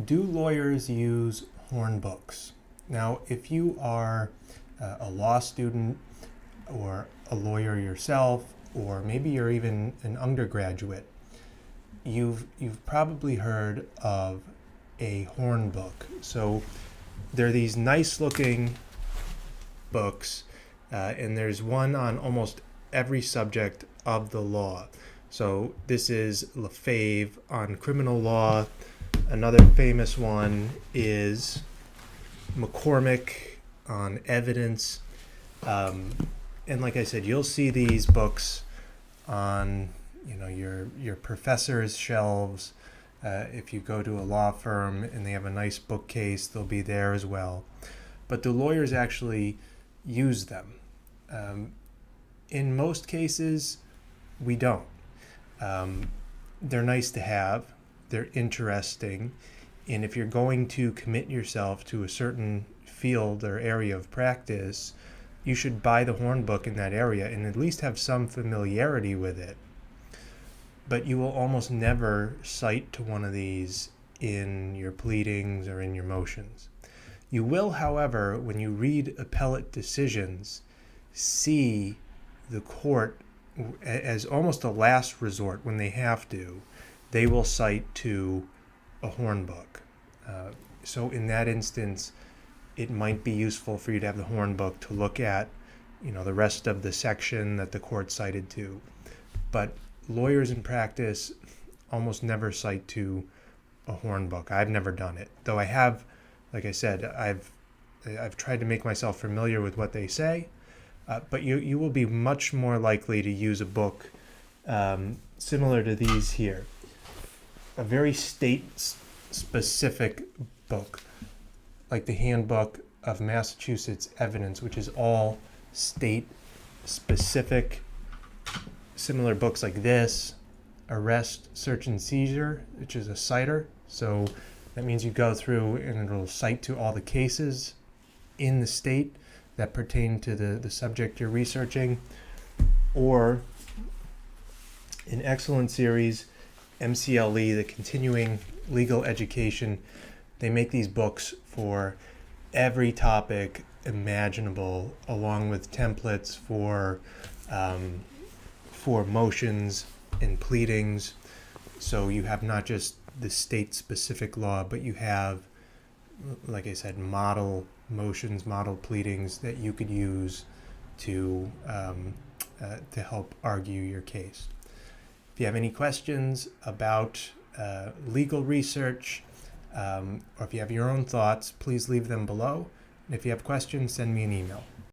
Do lawyers use hornbooks? Now, if you are a law student or a lawyer yourself, or maybe you're even an undergraduate, you've probably heard of a hornbook. So they're these nice looking books, and there's one on almost every subject of the law. So this is Lefebvre on criminal law. Another famous one is McCormick on evidence. And like I said, you'll see these books on your professor's shelves. If you go to a law firm and they have a nice bookcase, they'll be there as well. But do lawyers actually use them? In most cases, we don't. They're nice to have. They're interesting. And if you're going to commit yourself to a certain field or area of practice, you should buy the hornbook in that area and at least have some familiarity with it. But you will almost never cite to one of these in your pleadings or in your motions. You will, however, when you read appellate decisions, see the court as almost a last resort. When they have to, they will cite to a hornbook. So in that instance, it might be useful for you to have the hornbook to look at, the rest of the section that the court cited to. But lawyers in practice almost never cite to a hornbook. I've never done it, though I have. Like I said, I've tried to make myself familiar with what they say, but you will be much more likely to use a book similar to these here, a very state-specific book, like the Handbook of Massachusetts Evidence, which is all state-specific. Similar books like this, Arrest, Search, and Seizure, which is a citer. So that means you go through and it'll cite to all the cases in the state that pertain to the subject you're researching. Or an excellent series, MCLE, the Continuing Legal Education. They make these books for every topic imaginable, along with templates for motions and pleadings. So you have not just the state-specific law, but you have, like I said, model motions, model pleadings that you could use to help argue your case. If you have any questions about legal research, or if you have your own thoughts, please leave them below. And if you have questions, send me an email.